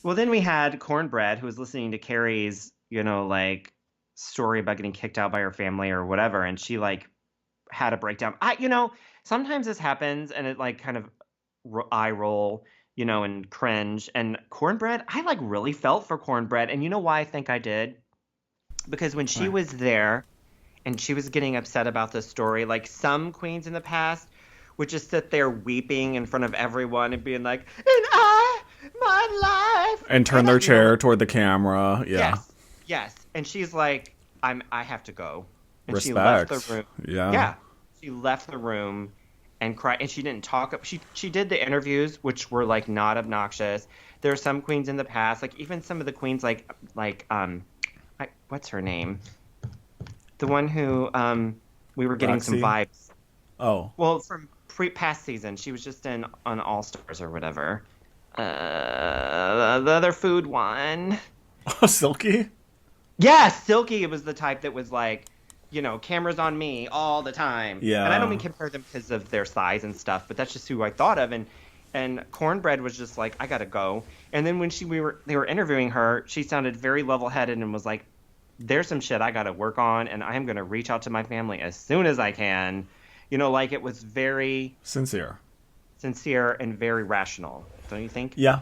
Well, then we had Cornbread, who was listening to Kerri's, like story about getting kicked out by her family or whatever, and she like had a breakdown. Sometimes this happens, and it like kind of eye roll, and cringe. And Cornbread, I like really felt for Cornbread, and you know why I think I did? Because when she Right. was there and she was getting upset about this story, like some queens in the past would just sit there weeping in front of everyone and being like, and my life, And turn and their chair toward the camera. Yeah. yes, yes. And she's like, I have to go. And she left the Respect. room. Yeah. Yeah. She left the room and cried. And she didn't talk. She did the interviews, which were like not obnoxious. There are some queens in the past, like even some of the queens, what's her name? The one who we were getting some Roxy. vibes. Oh. Well, from past season, she was just in on All Stars or whatever. The other food one. Oh, Silky? Yeah, Silky was the type that was like, cameras on me all the time. And I don't mean Yeah. compare them because of their size and stuff, but that's just who I thought of. And Cornbread was just like, I gotta go. And then when they were interviewing her, she sounded very level headed and was like, there's some shit I gotta work on, and I'm gonna reach out to my family as soon as I can. Like it was very Sincere. sincere and very rational. Don't you think? Yeah.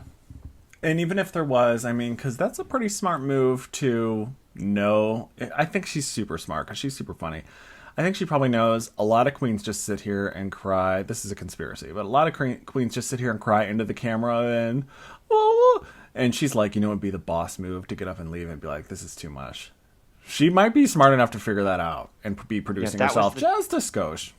And even if there was, I mean, because that's a pretty smart move to know. I think she's super smart because she's super funny. I think she probably knows a lot of queens just sit here and cry. This is a conspiracy, but a lot of queens just sit here and cry into the camera and, oh, and she's like, it'd be the boss move to get up and leave and be like, this is too much. She might be smart enough to figure that out and be Yeah, producing that was herself just a skosh.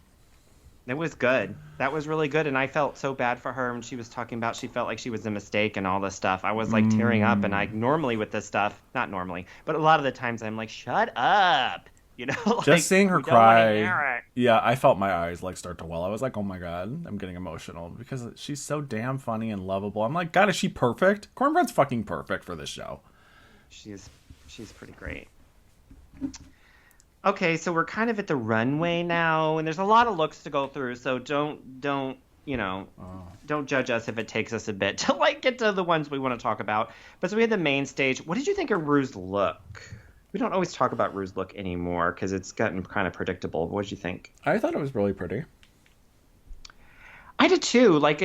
It was good. That was really good. And I felt so bad for her when she was talking about she felt like she was a mistake and all this stuff. I was like tearing up. And I normally with this stuff, not normally, but a lot of the times I'm like, shut up. Like, Just seeing her we don't want to hear cry, it. yeah, I felt my eyes like start to well. I was like, oh my god, I'm getting emotional because she's so damn funny and lovable. I'm like, God, is she perfect? Cornbread's fucking perfect for this show. She's she's pretty great. Okay, so we're kind of at the runway now, and there's a lot of looks to go through. So don't Oh. don't judge us if it takes us a bit to like get to the ones we want to talk about. But so we had the main stage. What did you think of Rue's look? We don't always talk about Rue's look anymore because it's gotten kind of predictable. But what did you think? I thought it was really pretty. I did too. Like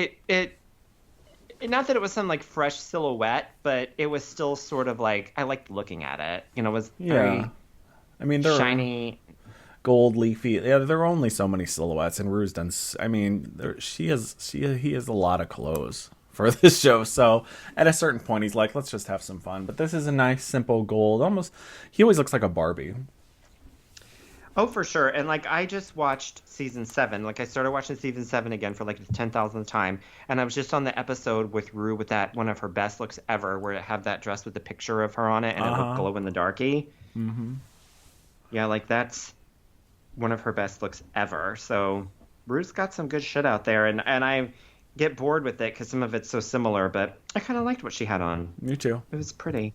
not that it was some like fresh silhouette, but it was still sort of like I liked looking at it. It was Yeah. very I mean, they're shiny. gold leafy. Yeah, there are only so many silhouettes, and Rue's done. I mean, he has a lot of clothes for this show. So at a certain point, he's like, let's just have some fun. But this is a nice, simple gold. Almost, he always looks like a Barbie. Oh, for sure. And like I just watched season 7. Like I started watching season 7 again for like the 10,000th time, and I was just on the episode with Rue with that one of her best looks ever, where it had that dress with the picture of her on it, and it looked Uh huh. glow in the darky. Mm-hmm. Yeah, like that's one of her best looks ever. So Rue's got some good shit out there, and I get bored with it because some of it's so similar, but I kind of liked what she had on. Me too. It was pretty.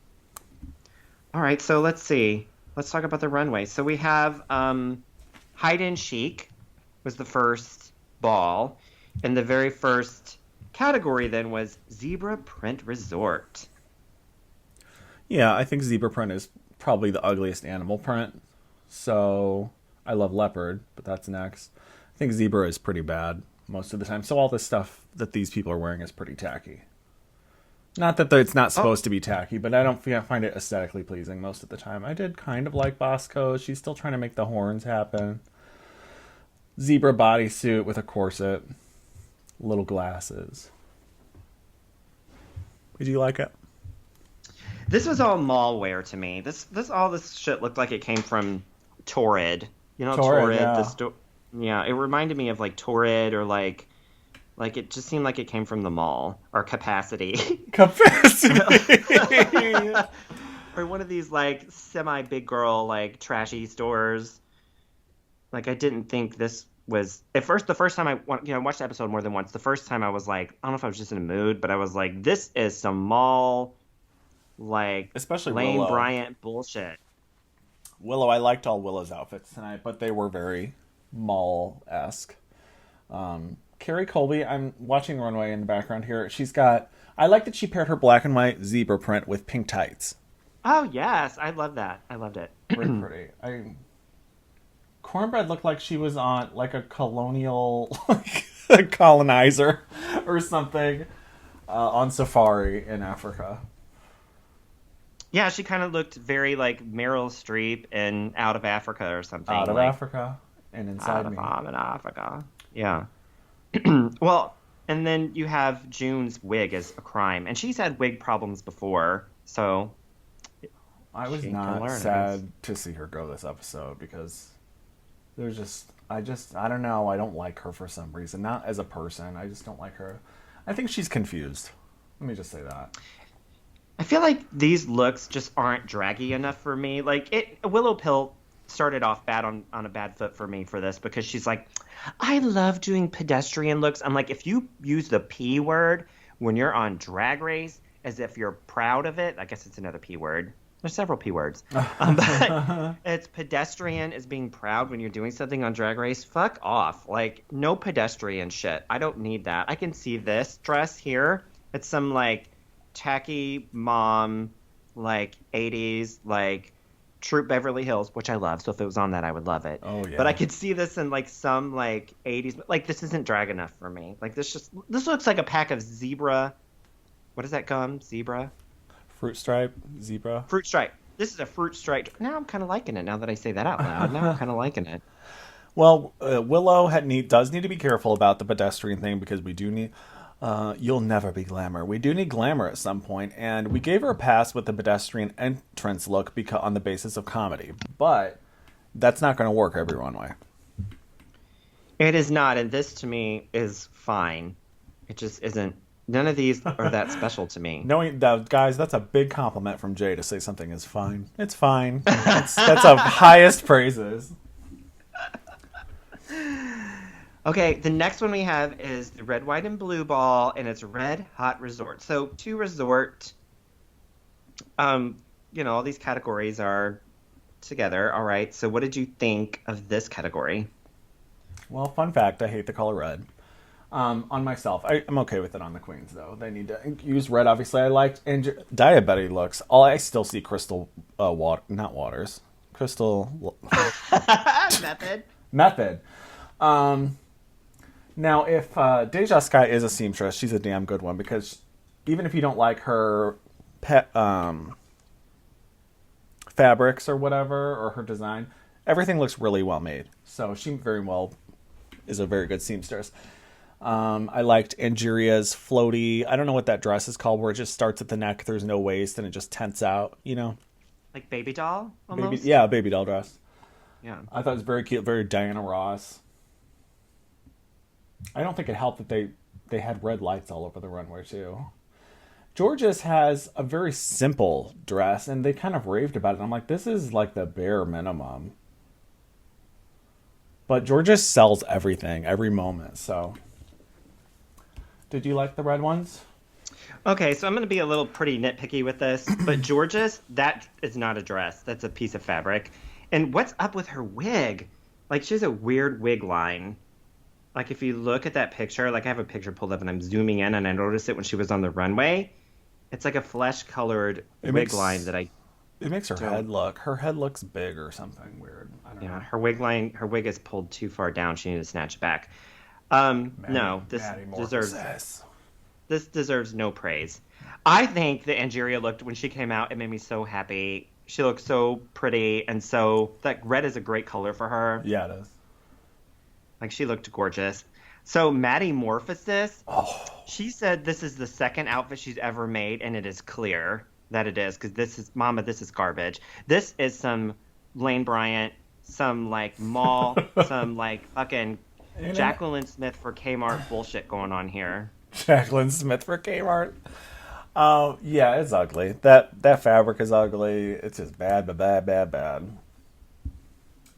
All right, so let's see. Let's talk about the runway. So we have Hide and Chic was the first ball, and the very first category then was Zebra Print Resort. Yeah, I think zebra print is probably the ugliest animal print. So I love leopard, but that's next. I think zebra is pretty bad most of the time. So all the stuff that these people are wearing is pretty tacky. Not that it's not Oh, supposed to be tacky, but I don't find it aesthetically pleasing most of the time. I did kind of like Bosco. She's still trying to make the horns happen. Zebra bodysuit with a corset, little glasses. Did you like it? this was all mall wear to me. This shit looked like it came from Torrid. Torrid, Torrid. yeah. Yeah, it reminded me of like Torrid or like it just seemed like it came from the mall or Capacity. Capacity. Or one of these like semi big girl like trashy stores. Like I didn't think this was at first the first time I watched the episode more than once. The first time I was like, I don't know if I was just in a mood, but I was like, this is some mall like Especially Lane Willow. Bryant bullshit. Willow, I liked all Willow's outfits tonight, but they were very mall esque. Kerri Colby, I'm watching the runway in the background here. She's got. I like that she paired her black and white zebra print with pink tights. Oh yes, I love that. I loved it. Very pretty. Kornbread looked like she was on like a colonial, like a colonizer or something on safari in Africa. Yeah, she kind of looked very like Meryl Streep in Out of Africa or something. Out of like, Africa and inside me. Out of Africa. Yeah. Well, and then you have June's wig as a crime, and she's had wig problems before, so I was not sad to see her go this episode because there's just I don't know, I don't like her for some reason. Not as a person, I just don't like her. I think she's confused. Let me just say that. I feel like these looks just aren't draggy enough for me. Like Willow Pill started off bad on a bad foot for me for this because she's like, I love doing pedestrian looks. I'm like, if you use the P word when you're on Drag Race as if you're proud of it, I guess it's another P word. There's several P words. But it's pedestrian as being proud when you're doing something on Drag Race. Fuck off. Like, no pedestrian shit. I don't need that. I can see this dress here. It's some, like, tacky mom, like, 80s, like, Troop Beverly Hills, which I love. So if it was on that, I would love it. Oh, yeah. But I could see this in, like, some, like, 80s. Like, this isn't drag enough for me. Like, this looks like a pack of zebra. What is that gum? Zebra? Fruit stripe, zebra. Fruit stripe. This is a fruit stripe. Now I'm kind of liking it. Now that I say that out loud, now I'm kind of liking it. Well, Willow does need to be careful about the pedestrian thing because we do need. You'll never be glamour. We do need glamour at some point, and we gave her a pass with the pedestrian entrance look because on the basis of comedy. But that's not going to work every runway. It is not, and this to me is fine. It just isn't. None of these are that special to me. Knowing that, guys, that's a big compliment from Jay to say something is fine. It's fine. That's of highest praises. Okay, the next one we have is the red, white, and blue ball, and it's Red Hot Resort. So, to resort, all these categories are together. All right, so what did you think of this category? Well, fun fact, I hate the color red. On myself. I'm okay with it on the queens, though. They need to use red, obviously. I liked Diabetic looks. I still see crystal not waters. Crystal Method. Now, if Deja Sky is a seamstress, she's a damn good one because even if you don't like her fabrics or whatever, or her design, everything looks really well made. So she very well is a very good seamstress. I liked Angeria's floaty. I don't know what that dress is called, where it just starts at the neck, there's no waist, and it just tents out, Like baby doll, almost? Baby doll dress. Yeah. I thought it was very cute, very Diana Ross. I don't think it helped that they had red lights all over the runway, too. Georgia's has a very simple dress, and they kind of raved about it. I'm like, this is like the bare minimum. But Georgia sells everything, every moment, so... Did you like the red ones? Okay, so I'm going to be a little pretty nitpicky with this, but Georgia's, that is not a dress. That's a piece of fabric. And what's up with her wig? Like, she has a weird wig line. Like, if you look at that picture, like, I have a picture pulled up and I'm zooming in and I noticed it when she was on the runway. It's like a flesh-colored wig line that I... It makes her head look... Her head looks big or something weird. I don't know. Her wig is pulled too far down. She needed to snatch it back. No, this deserves no praise. I think that Angeria looked, when she came out, it made me so happy. She looked so pretty, and so, like, red is a great color for her. Yeah, it is. Like, she looked gorgeous. So, Maddie Morphosis, she said this is the second outfit she's ever made, and it is clear that it is, because this is garbage. This is some Lane Bryant, some, like, mall, some, like, fucking... Jacqueline Smith for Kmart bullshit going on here. Jacqueline Smith for Kmart. Yeah, it's ugly. That fabric is ugly. It's just bad.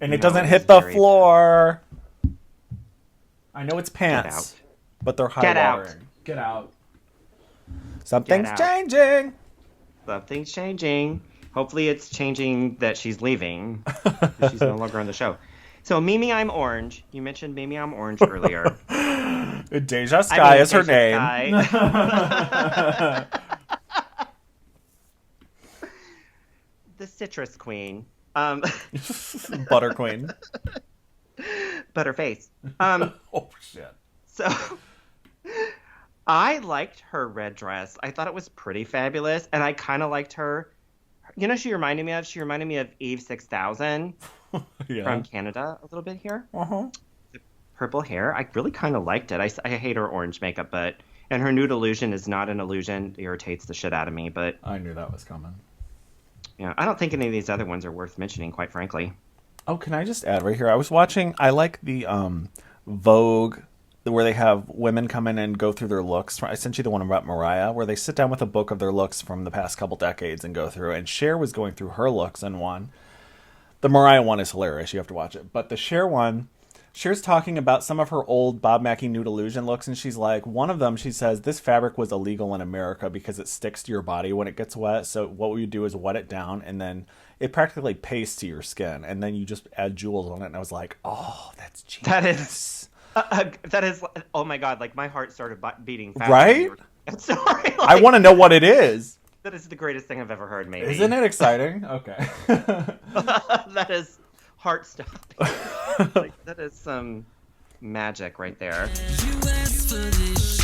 And it doesn't hit the floor. Bad. I know it's pants, but they're high watering. Get out. Something's changing. Something's changing. Hopefully it's changing that she's leaving. She's no longer on the show. So, Mimi I'm Orange. You mentioned Mimi I'm Orange earlier. Deja Sky is her Deja name. Sky. The citrus queen. Butter Queen. Butterface. Oh, shit. So I liked her red dress. I thought it was pretty fabulous, and I kind of liked her. You know, she reminded me of? She reminded me of Eve 6000 Yeah. from Canada a little bit here. Uh-huh. The purple hair. I really kind of liked it. I hate her orange makeup, and her nude illusion is not an illusion. It irritates the shit out of me, but I knew that was coming. yeah, I don't think any of these other ones are worth mentioning, quite frankly. Oh, can I just add right here? I like the Vogue, where they have women come in and go through their looks. I sent you the one about Mariah, where they sit down with a book of their looks from the past couple decades and go through. And Cher was going through her looks in one. The Mariah one is hilarious. You have to watch it. But the Cher one, Cher's talking about some of her old Bob Mackie nude illusion looks, and she's like, one of them, she says, this fabric was illegal in America because it sticks to your body when it gets wet. So what we do is wet it down, and then it practically pastes to your skin, and then you just add jewels on it. And I was like, oh, that's genius. That is, oh my God, like my heart started beating fast. Right? Sorry. Like, I want to know what it is. That is the greatest thing I've ever heard, maybe. Isn't it exciting? Okay. That is heart-stopping. Like, that is some magic right there. You asked for this